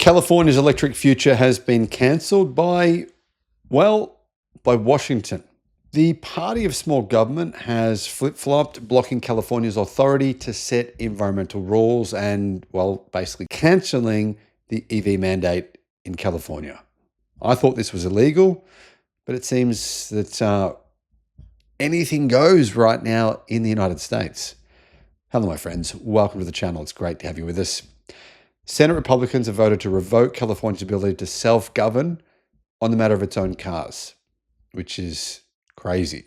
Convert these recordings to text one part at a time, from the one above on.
California's electric future has been cancelled by Washington. The party of small government has flip-flopped, blocking California's authority to set environmental rules and, basically cancelling the EV mandate in California. I thought this was illegal, but it seems that anything goes right now in the United States. Hello, my friends. Welcome to the channel. It's great to have you with us. Senate Republicans have voted to revoke California's ability to self-govern on the matter of its own cars, which is crazy.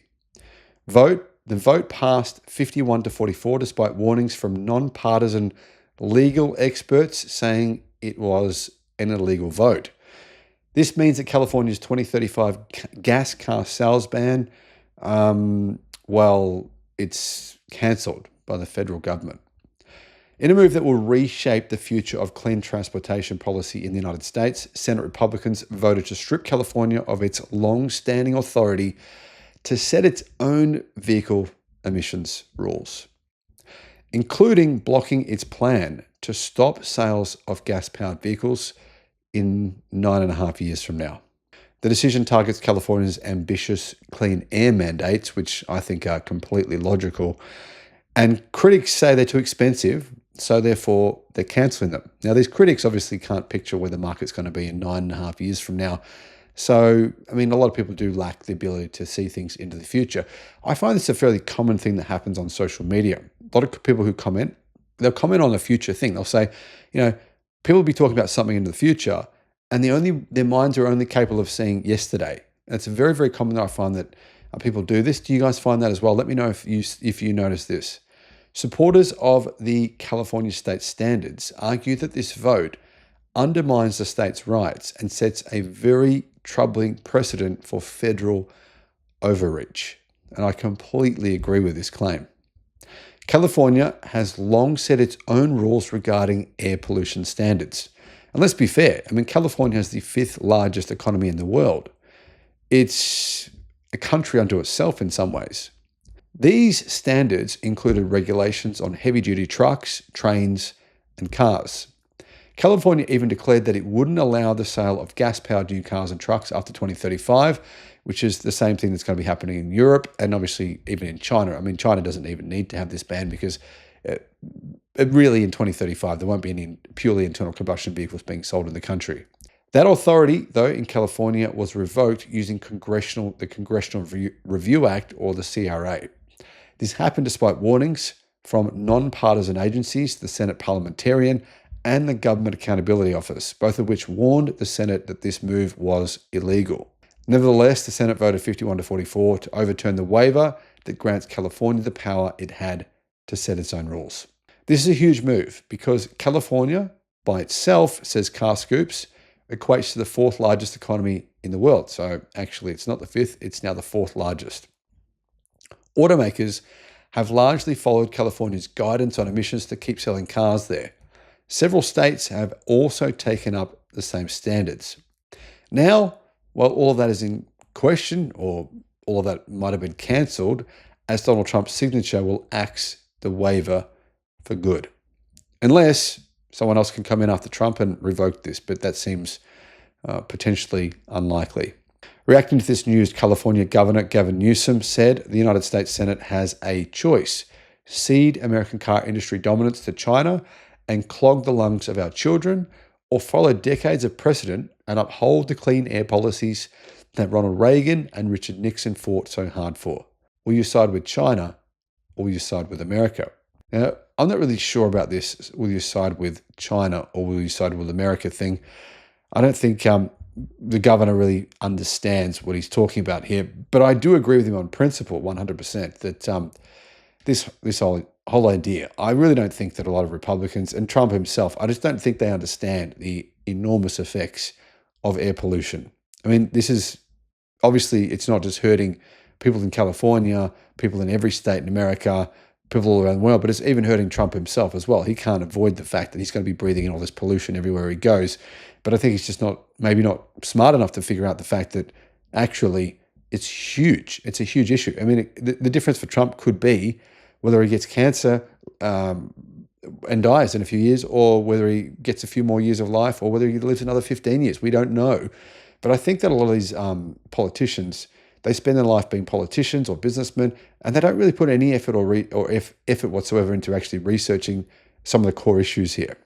The vote passed 51-44 despite warnings from non-partisan legal experts saying it was an illegal vote. This means that California's 2035 gas car sales ban, it's cancelled by the federal government. In a move that will reshape the future of clean transportation policy in the United States, Senate Republicans voted to strip California of its long-standing authority to set its own vehicle emissions rules, including blocking its plan to stop sales of gas-powered vehicles in 9.5 years from now. The decision targets California's ambitious clean air mandates, which I think are completely logical, and critics say they're too expensive, so therefore they're cancelling them. Now, these critics obviously can't picture where the market's going to be in 9.5 years from now. So, a lot of people do lack the ability to see things into the future. I find this a fairly common thing that happens on social media. A lot of people who comment, they'll comment on a future thing. They'll say, people will be talking about something into the future, and their minds are only capable of seeing yesterday. And it's very, very common that I find that people do this. Do you guys find that as well? Let me know if you notice this. Supporters of the California state standards argue that this vote undermines the state's rights and sets a very troubling precedent for federal overreach. And I completely agree with this claim. California has long set its own rules regarding air pollution standards. And let's be fair, California has the 5th largest economy in the world. It's a country unto itself in some ways. These standards included regulations on heavy-duty trucks, trains, and cars. California even declared that it wouldn't allow the sale of gas-powered new cars and trucks after 2035, which is the same thing that's going to be happening in Europe and obviously even in China. China doesn't even need to have this ban because really in 2035, there won't be any purely internal combustion vehicles being sold in the country. That authority, though, in California was revoked using the Congressional Review Act, or the CRA. This happened despite warnings from non-partisan agencies, the Senate Parliamentarian and the Government Accountability Office, both of which warned the Senate that this move was illegal. Nevertheless, the Senate voted 51-44 to overturn the waiver that grants California the power it had to set its own rules. This is a huge move because California, by itself, says Car Scoops, equates to the 4th largest economy in the world. So actually, it's not the 5th, it's now the 4th largest. Automakers have largely followed California's guidance on emissions to keep selling cars there. Several states have also taken up the same standards. Now, while all of that is in question, or all of that might have been cancelled, as Donald Trump's signature will axe the waiver for good. Unless someone else can come in after Trump and revoke this, but that seems potentially unlikely. Reacting to this news, California Governor Gavin Newsom said the United States Senate has a choice: cede American car industry dominance to China and clog the lungs of our children, or follow decades of precedent and uphold the clean air policies that Ronald Reagan and Richard Nixon fought so hard for. Will you side with China, or will you side with America? Now, I'm not really sure about this, will you side with China or will you side with America thing. I don't think the governor really understands what he's talking about here, but I do agree with him on principle 100% that this whole idea, I really don't think that a lot of Republicans and Trump himself, I just don't think they understand the enormous effects of air pollution. This is obviously, it's not just hurting people in California, people in every state in America, people all around the world, but it's even hurting Trump himself as well. He can't avoid the fact that he's going to be breathing in all this pollution everywhere he goes. But I think he's just maybe not smart enough to figure out the fact that actually it's huge. It's a huge issue. The difference for Trump could be whether he gets cancer, and dies in a few years, or whether he gets a few more years of life, or whether he lives another 15 years. We don't know. But I think that a lot of these politicians, they spend their life being politicians or businessmen, and they don't really put any effort or effort whatsoever into actually researching some of the core issues here.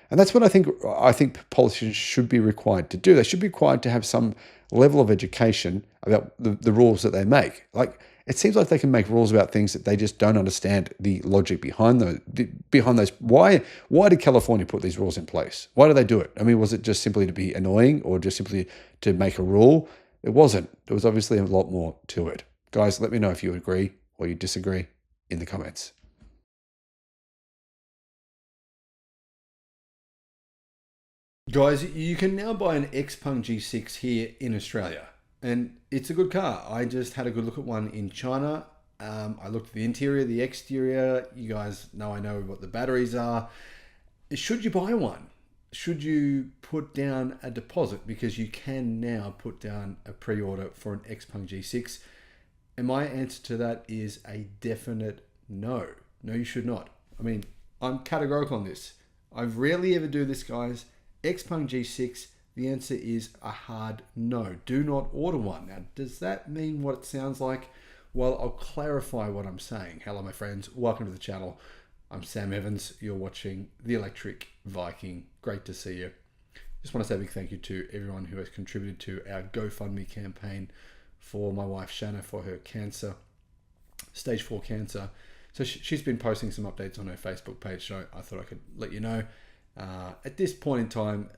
And that's what I think politicians should be required to do. They should be required to have some level of education about the rules that they make. Like, it seems like they can make rules about things that they just don't understand the logic behind those. Why did California put these rules in place? Why did they do it? I mean, was it just simply to be annoying, or just simply to make a rule? It wasn't. There was obviously a lot more to it. Guys, let me know if you agree or you disagree in the comments. Guys, you can now buy an Xpeng G6 here in Australia, and it's a good car. I just had a good look at one in China. I looked at the interior, the exterior. You guys know I know what the batteries are. Should you buy one? Should you put down a deposit? Because you can now put down a pre-order for an Xpeng G6. And my answer to that is a definite no. No, you should not. I mean, I'm categorical on this. I rarely ever do this, guys. Xpeng G6, the answer is a hard no. Do not order one. Now, does that mean what it sounds like? Well, I'll clarify what I'm saying. Hello, my friends. Welcome to the channel. I'm Sam Evans. You're watching The Electric Viking. Great to see you. Just want to say a big thank you to everyone who has contributed to our GoFundMe campaign for my wife, Shanna, for her cancer, stage 4 cancer. So she's been posting some updates on her Facebook page, so I thought I could let you know. At this point in time,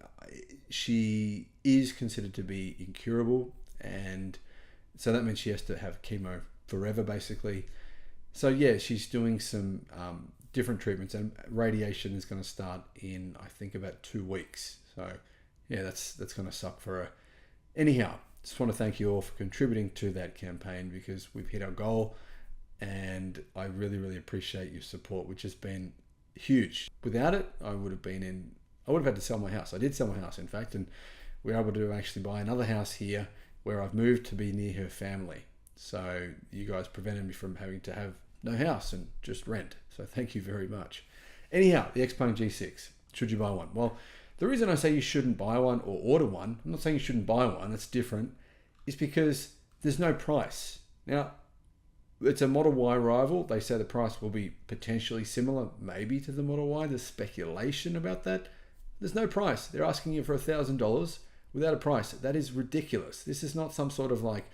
she is considered to be incurable, and so that means she has to have chemo forever, basically. So yeah, she's doing some different treatments, and radiation is going to start in, I think, about 2 weeks. So yeah, that's going to suck for her. Anyhow, just want to thank you all for contributing to that campaign, because we've hit our goal, and I really, really appreciate your support, which has been huge. Without it, I would have had to sell my house. I did sell my house, in fact, and we were able to actually buy another house here where I've moved to be near her family. So you guys prevented me from having to have no house and just rent. So thank you very much. Anyhow, the Xpeng G6, should you buy one? Well, the reason I say you shouldn't buy one or order one, I'm not saying you shouldn't buy one, that's different, is because there's no price. Now, it's a Model Y rival. They say the price will be potentially similar, maybe, to the Model Y. There's speculation about that. There's no price. They're asking you for $1,000 without a price. That is ridiculous. This is not some sort of, like,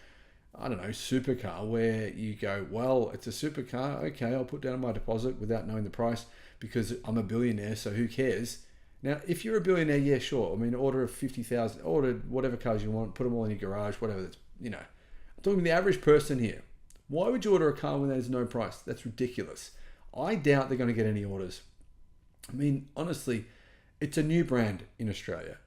I don't know, supercar where you go, well, it's a supercar. Okay, I'll put down my deposit without knowing the price because I'm a billionaire, so who cares? Now, if you're a billionaire, yeah, sure. I mean, order 50,000, order whatever cars you want, put them all in your garage, whatever. That's, I'm talking to the average person here. Why would you order a car when there's no price? That's ridiculous. I doubt they're going to get any orders. I mean, honestly, it's a new brand in Australia.